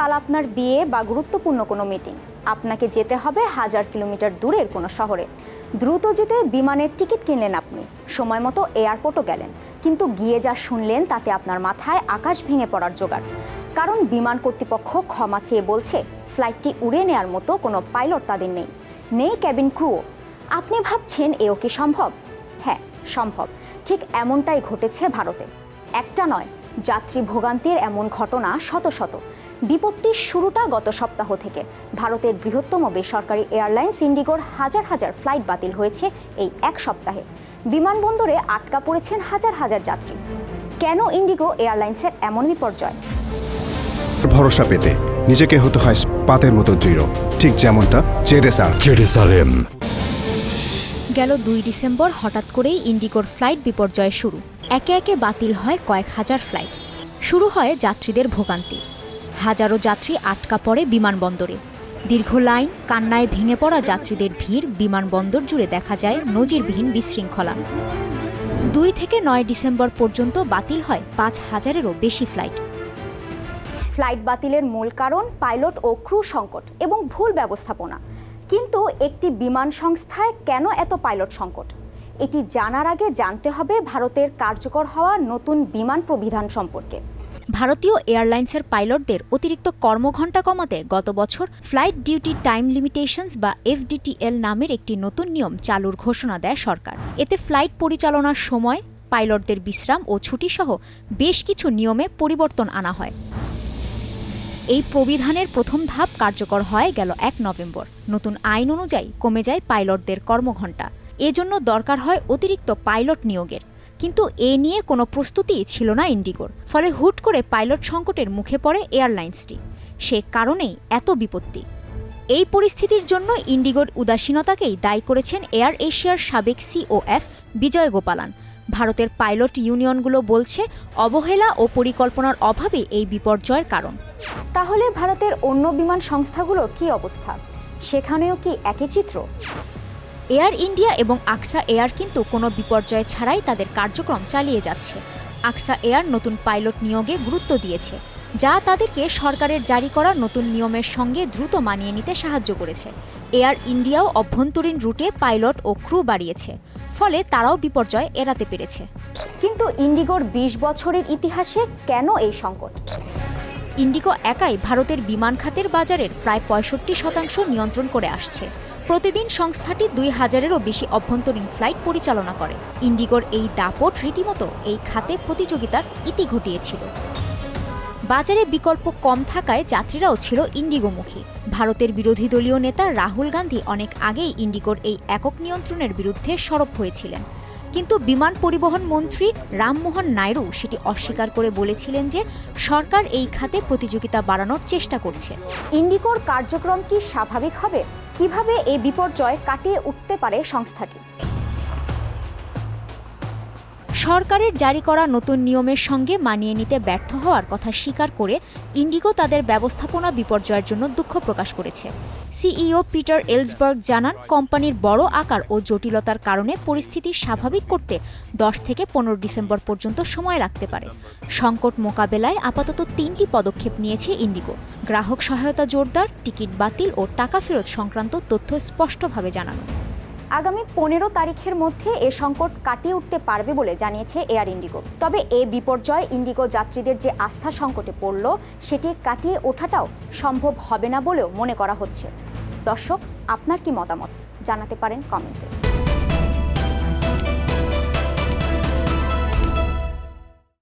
কাল আপনার বিয়ে বা গুরুত্বপূর্ণ কোনো মিটিং, আপনাকে যেতে হবে 1000 কিলোমিটার দূরের কোনো শহরে। দ্রুত যেতে বিমানের টিকিট কিনলেন আপনি, সময় মতো এয়ারপোর্টও গেলেন, কিন্তু গিয়ে যা শুনলেন তাতে আপনার মাথায় আকাশ ভেঙে পড়ার জোগাড়। কারণ বিমান কর্তৃপক্ষ ক্ষমা চেয়ে বলছে ফ্লাইটটি উড়ে নেওয়ার মতো কোনো পাইলট তাদের নেই ক্যাবিন ক্রুও। আপনি ভাবছেন এও কি সম্ভব? হ্যাঁ, সম্ভব। ঠিক এমনটাই ঘটেছে ভারতে। একটা নয়, যাত্রী ভোগান্তির এমন ঘটনা শত শত। বিপত্তির শুরুটা গত সপ্তাহ থেকে। ভারতের বৃহত্তম বেসরকারি এয়ারলাইন্স ইন্ডিগোর হাজার হাজার ফ্লাইট বাতিল হয়েছে এই এক সপ্তাহে। বিমানবন্দরে আটকা পড়েছেন হাজার হাজার যাত্রী। কেন ইন্ডিগো এয়ারলাইন্সের এমন বিপর্যয়? ভরসা পেতে নিজেকে হতে হয় পাতের মতো দৃঢ়, ঠিক যেমনটা জেরুসালেম। গেল 2 ডিসেম্বর হঠাৎ করেই ইন্ডিগোর ফ্লাইট বিপর্যয় শুরু। একে একে বাতিল হয় কয়েক হাজার ফ্লাইট। শুরু হয় যাত্রীদের ভোগান্তি। হাজারো যাত্রী আটকা পড়ে বিমানবন্দরে। দীর্ঘ লাইন, কান্নায় ভেঙে পড়া যাত্রীদের ভিড়, বিমানবন্দর জুড়ে দেখা যায় নজিরবিহীন বিশৃঙ্খলা। 2 থেকে 9 ডিসেম্বর পর্যন্ত বাতিল হয় 5000-এরও বেশি ফ্লাইট। ফ্লাইট বাতিলের মূল কারণ পাইলট ও ক্রু সংকট এবং ভুল ব্যবস্থাপনা। কিন্তু একটি বিমান সংস্থায় কেন এত পাইলট সংকট? এটি জানার আগে জানতে হবে ভারতের কার্যকর হওয়া নতুন বিমান প্রবিধান সম্পর্কে। ভারতীয় এয়ারলাইন্সের পাইলটদের অতিরিক্ত কর্মঘণ্টা কমাতে গত বছর ফ্লাইট ডিউটি টাইম লিমিটেশনস বা FDTL নামের একটি নতুন নিয়ম চালুর ঘোষণা দেয় সরকার। এতে ফ্লাইট পরিচালনার সময়, পাইলটদের বিশ্রাম ও ছুটিসহ বেশ কিছু নিয়মে পরিবর্তন আনা হয়। এই প্রবিধানের প্রথম ধাপ কার্যকর হয় গেল 1 নভেম্বর। নতুন আইন অনুযায়ী কমে যায় পাইলটদের কর্মঘণ্টা। এজন্য দরকার হয় অতিরিক্ত পাইলট নিয়োগের। কিন্তু এ নিয়ে কোনো প্রস্তুতিই ছিল না ইন্ডিগোর। ফলে হুট করে পাইলট সংকটের মুখে পড়ে এয়ারলাইন্সটি। সে কারণেই এত বিপত্তি। এই পরিস্থিতির জন্য ইন্ডিগোর উদাসীনতাকেই দায়ী করেছেন এয়ার এশিয়ার সাবেক COF বিজয় গোপালান। ভারতের পাইলট ইউনিয়নগুলো বলছে অবহেলা ও পরিকল্পনার অভাবে এই বিপর্যয়ের কারণ। তাহলে ভারতের অন্য বিমান সংস্থাগুলোর কি অবস্থা? সেখানেও কি একই চিত্র? এয়ার ইন্ডিয়া এবং আকসা এয়ার কিন্তু কোনো বিপর্যয় ছাড়াই তাদের কার্যক্রম চালিয়ে যাচ্ছে। আকসা এয়ার নতুন পাইলট নিয়োগে গুরুত্ব দিয়েছে, যা তাদেরকে সরকারের জারি করা নতুন নিয়মের সঙ্গে দ্রুত মানিয়ে নিতে সাহায্য করেছে। এয়ার ইন্ডিয়াও অভ্যন্তরীণ রুটে পাইলট ও ক্রু বাড়িয়েছে, ফলে তারাও বিপর্যয় এড়াতে পেরেছে। কিন্তু ইন্ডিগোর 20 বছরের ইতিহাসে কেন এই সংকট? ইন্ডিগো একাই ভারতের বিমান খাতের বাজারের প্রায় 65% নিয়ন্ত্রণ করে আসছে। প্রতিদিন সংস্থাটি 2000-এরও বেশি অভ্যন্তরীণ ফ্লাইট পরিচালনা করে। ইন্ডিগোর এই দাপট রীতিমতো এই খাতে প্রতিযোগিতার ইতি ঘটিয়েছিল। বাজারে বিকল্প কম থাকায় যাত্রীরাও ছিল ইন্ডিগোমুখী। ভারতের বিরোধী দলীয় নেতা রাহুল গান্ধী অনেক আগেই ইন্ডিগোর এই একক নিয়ন্ত্রণের বিরুদ্ধে সরব হয়েছিলেন। কিন্তু বিমান পরিবহন মন্ত্রী রামমোহন নাইডু সেটি অস্বীকার করে বলেছিলেন যে সরকার এই খাতে প্রতিযোগিতা বাড়ানোর চেষ্টা করছে। ইন্ডিগোর কার্যক্রম কি স্বাভাবিক হবে? কিভাবে এই বিপর্যয় কাটিয়ে উঠতে পারে সংস্থাটি? সরকারের জারি করা নতুন নিয়মের সঙ্গে মানিয়ে নিতে ব্যর্থ হওয়ার কথা স্বীকার করে ইন্ডিগো তাদের ব্যবস্থাপনা বিপর্যয়ের জন্য দুঃখ প্রকাশ করেছে। CEO পিটার এলসবার্গ জানান, কোম্পানির বড় আকার ও জটিলতার কারণে পরিস্থিতি স্বাভাবিক করতে 10 থেকে 15 ডিসেম্বর পর্যন্ত সময় লাগতে পারে। সংকট মোকাবেলায় আপাতত 3টি পদক্ষেপ নিয়েছে ইন্ডিগো। গ্রাহক সহায়তা জোরদার, টিকিট বাতিল ও টাকা ফেরত সংক্রান্ত তথ্য স্পষ্টভাবে জানানো। আগামী 15 তারিখের মধ্যে এ সংকট কাটিয়ে উঠতে পারবে বলে জানিয়েছে এয়ার ইন্ডিগো। তবে এ বিপর্যয় ইন্ডিগো যাত্রীদের যে আস্থা সংকটে পড়ল, সেটি কাটিয়ে ওঠাটাও সম্ভব হবে না বলেও মনে করা হচ্ছে। দর্শক, আপনার কি মতামত জানাতে পারেন কমেন্টে।